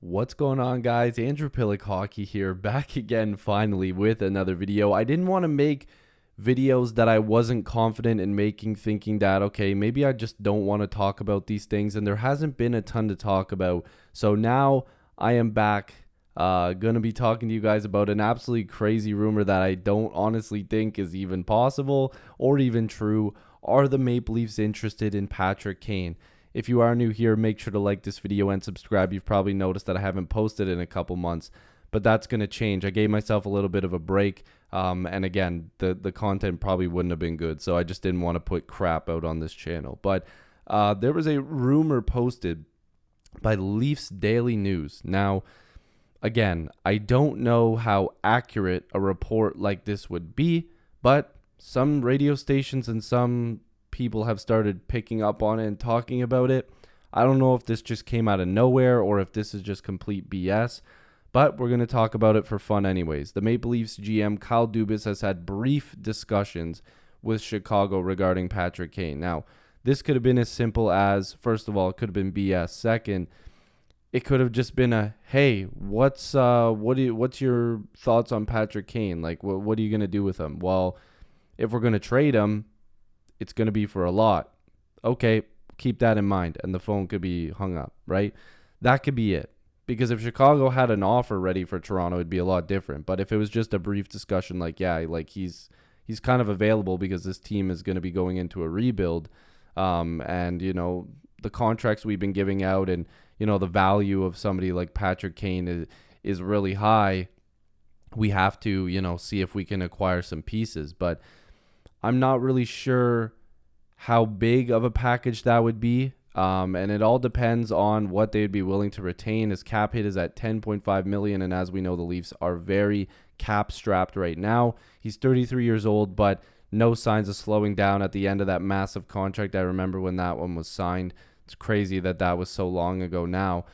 What's going on, guys? Andrew Piluk Hockey here, back again finally with another video. I didn't want to make videos that I wasn't confident in making, thinking that, okay, maybe I just don't want to talk about these things, and there hasn't been a ton to talk about. So now I am back, going to be talking to you guys about an absolutely crazy rumor that I don't honestly think is even possible or even true. Are the Maple Leafs interested in Patrick Kane? If you are new here, make sure to like this video and subscribe. You've probably noticed that I haven't posted in a couple months, but that's going to change. I gave myself a little bit of a break, and again, the content probably wouldn't have been good, so I just didn't want to put crap out on this channel. But there was a rumor posted by Leafs Daily News. Now, again, I don't know how accurate a report like this would be, but some radio stations and some people have started picking up on it and talking about it. I don't know if this just came out of nowhere or if this is just complete BS, but we're going to talk about it for fun anyways. The Maple Leafs GM Kyle Dubas has had brief discussions with Chicago regarding Patrick Kane. Now, this could have been as simple as, first of all, it could have been BS. Second, it could have just been a, hey, what's your thoughts on Patrick Kane? Like, what are you going to do with him? Well, if we're going to trade him, it's going to be for a lot. Okay, keep that in mind. And the phone could be hung up, right? That could be it. Because if Chicago had an offer ready for Toronto, it'd be a lot different. But if it was just a brief discussion like, yeah, like he's kind of available because this team is going to be going into a rebuild, and, you know, the contracts we've been giving out and, you know, the value of somebody like Patrick Kane is really high, we have to, you know, see if we can acquire some pieces. But I'm not really sure how big of a package that would be, and it all depends on what they'd be willing to retain. His cap hit is at $10.5 million, and as we know, the Leafs are very cap strapped right now. He's 33 years old, but no signs of slowing down at the end of that massive contract. I remember when that one was signed. It's crazy that that was so long ago now.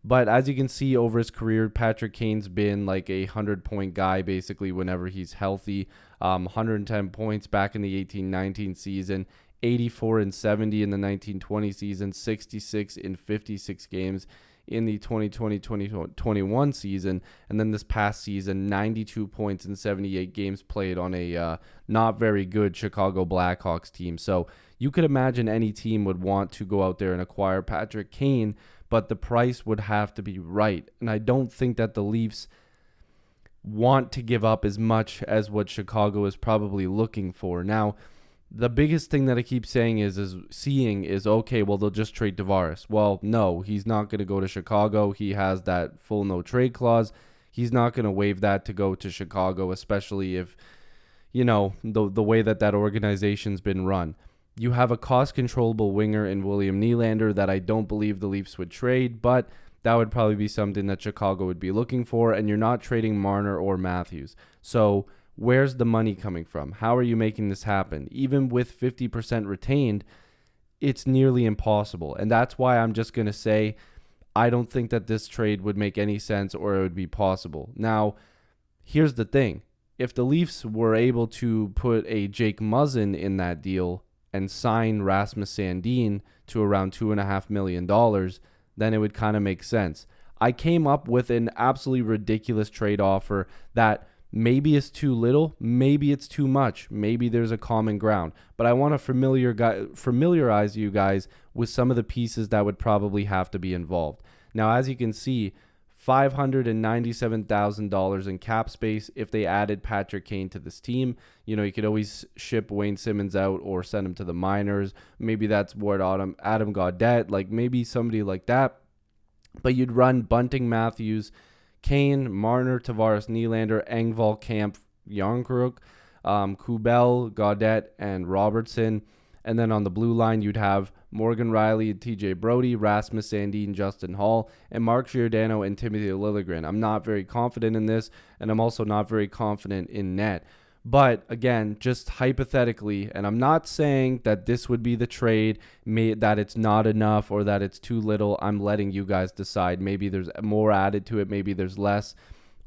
But as you can see over his career, Patrick Kane's been like a 100-point guy basically whenever he's healthy. 110 points back in the 18-19 season, 84 and 70 in the 19-20 season, 66 in 56 games in the 2020-2021 season, and then this past season, 92 points in 78 games played on a not very good Chicago Blackhawks team. So you could imagine any team would want to go out there and acquire Patrick Kane, but the price would have to be right. And I don't think that the Leafs want to give up as much as what Chicago is probably looking for. Now, the biggest thing that I keep saying is okay, well, they'll just trade Tavares. Well, no, he's not going to go to Chicago. He has that full no trade clause. He's not going to waive that to go to Chicago, especially if, you know, the way that organization's been run. You have a cost-controllable winger in William Nylander that I don't believe the Leafs would trade, but that would probably be something that Chicago would be looking for, and you're not trading Marner or Matthews. So where's the money coming from? How are you making this happen? Even with 50% retained, it's nearly impossible, and that's why I'm just going to say I don't think that this trade would make any sense or it would be possible. Now, here's the thing. If the Leafs were able to put a Jake Muzzin in that deal and sign Rasmus Sandin to around $2.5 million, then it would kind of make sense. I came up with an absolutely ridiculous trade offer that maybe is too little, maybe it's too much, maybe there's a common ground. But I want to familiarize you guys with some of the pieces that would probably have to be involved. Now, as you can see, $597,000 in cap space if they added Patrick Kane to this team. You know, you could always ship Wayne Simmons out or send him to the minors. Maybe that's what Adam Gaudette, like maybe somebody like that. But you'd run Bunting, Matthews, Kane, Marner, Tavares, Nylander, Engvall, Camp, Yarncrook, Kubel, Gaudette, and Robertson. And then on the blue line, you'd have Morgan Riley and TJ Brody, Rasmus Sandin, Justin Hall, and Mark Giordano and Timothy Liljegren. I'm not very confident in this, and I'm also not very confident in net. But again, just hypothetically, and I'm not saying that this would be the trade, that it's not enough or that it's too little. I'm letting you guys decide. Maybe there's more added to it. Maybe there's less.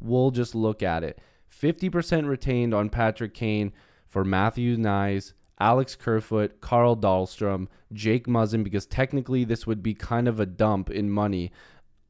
We'll just look at it. 50% retained on Patrick Kane for Matthew Knies, Alex Kerfoot, Carl Dahlstrom, Jake Muzzin, because technically this would be kind of a dump in money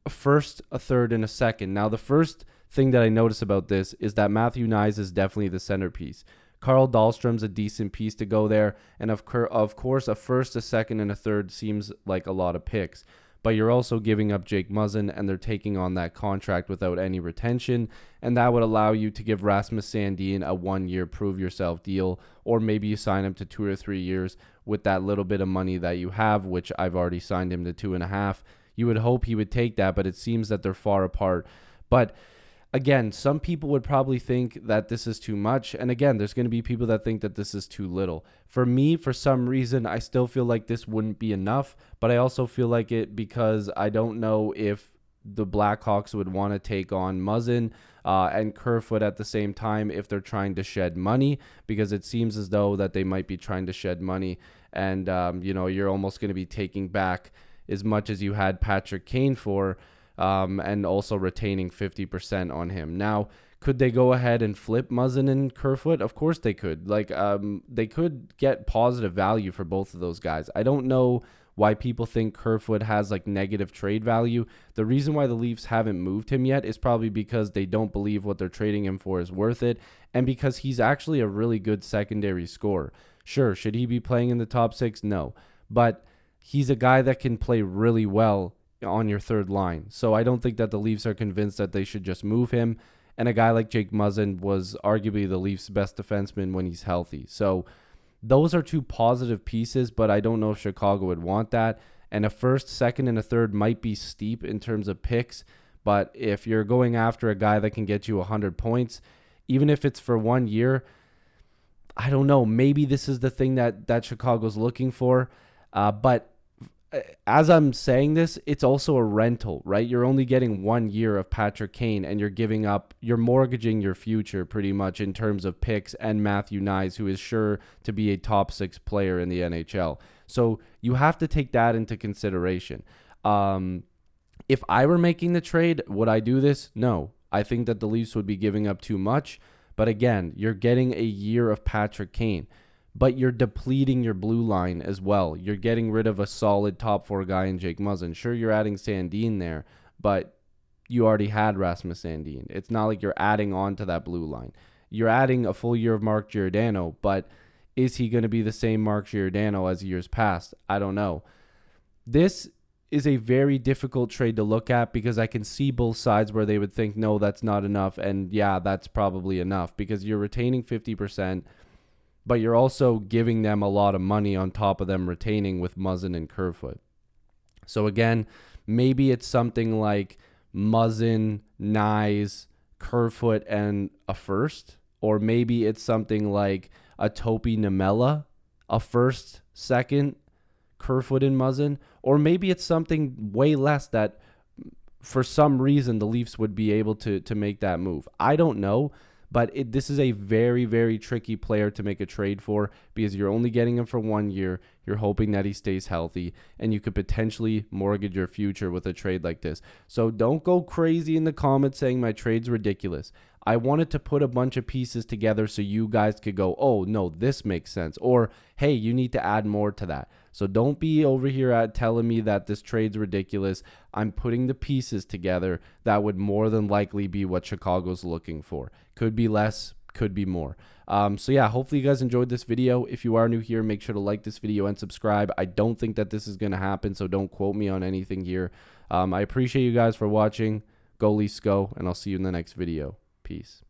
a first, a third, and a second. Now, the first thing that I notice about this is that Matthew Nyes is definitely the centerpiece. Carl Dahlstrom's a decent piece to go there, and of course, a first, a second, and a third seems like a lot of picks. But you're also giving up Jake Muzzin, and they're taking on that contract without any retention, and that would allow you to give Rasmus Sandin a 1-year prove-yourself deal, or maybe you sign him to 2 or 3 years with that little bit of money that you have, which I've already signed him to 2.5. You would hope he would take that, but it seems that they're far apart. But again, some people would probably think that this is too much. And again, there's going to be people that think that this is too little. For me, for some reason, I still feel like this wouldn't be enough. But I also feel like it because I don't know if the Blackhawks would want to take on Muzzin and Kerfoot at the same time if they're trying to shed money, because it seems as though that they might be trying to shed money. And, you're almost going to be taking back as much as you had Patrick Kane for, and also retaining 50% on him. Now, could they go ahead and flip Muzzin and Kerfoot? Of course they could. They could get positive value for both of those guys. I don't know why people think Kerfoot has negative trade value. The reason why the Leafs haven't moved him yet is probably because they don't believe what they're trading him for is worth it, and because he's actually a really good secondary scorer. Sure, should he be playing in the top 6? No. But he's a guy that can play really well on your third line. So I don't think that the Leafs are convinced that they should just move him. And a guy like Jake Muzzin was arguably the Leafs' best defenseman when he's healthy. So those are two positive pieces, but I don't know if Chicago would want that. And a first, second, and a third might be steep in terms of picks. But if you're going after a guy that can get you 100 points, even if it's for 1 year, I don't know. Maybe this is the thing that Chicago's looking for. But as I'm saying this, it's also a rental, right? You're only getting 1 year of Patrick Kane, and you're mortgaging your future pretty much in terms of picks and Matthew Nyes, who is sure to be a top 6 player in the NHL. So you have to take that into consideration. If I were making the trade, would I do this? No. I think that the Leafs would be giving up too much. But again, you're getting a year of Patrick Kane. But you're depleting your blue line as well. You're getting rid of a solid top 4 guy in Jake Muzzin. Sure, you're adding Sandin there, but you already had Rasmus Sandin. It's not like you're adding on to that blue line. You're adding a full year of Mark Giordano, but is he going to be the same Mark Giordano as years past? I don't know. This is a very difficult trade to look at because I can see both sides where they would think, no, that's not enough, and yeah, that's probably enough because you're retaining 50%, but you're also giving them a lot of money on top of them retaining with Muzzin and Kerfoot. So again, maybe it's something like Muzzin, Nyes, Kerfoot, and a first. Or maybe it's something like a Topi Namela, a first, second, Kerfoot and Muzzin. Or maybe it's something way less that for some reason the Leafs would be able to make that move. I don't know. But this is a very, very tricky player to make a trade for because you're only getting him for 1 year. You're hoping that he stays healthy, and you could potentially mortgage your future with a trade like this. So don't go crazy in the comments saying my trade's ridiculous. I wanted to put a bunch of pieces together so you guys could go, oh, no, this makes sense. Or, hey, you need to add more to that. So don't be over here at telling me that this trade's ridiculous. I'm putting the pieces together that would more than likely be what Chicago's looking for. Could be less, could be more. So yeah, hopefully you guys enjoyed this video. If you are new here, make sure to like this video and subscribe. I don't think that this is going to happen, so don't quote me on anything here. I appreciate you guys for watching. Go Leafs go, and I'll see you in the next video. Peace.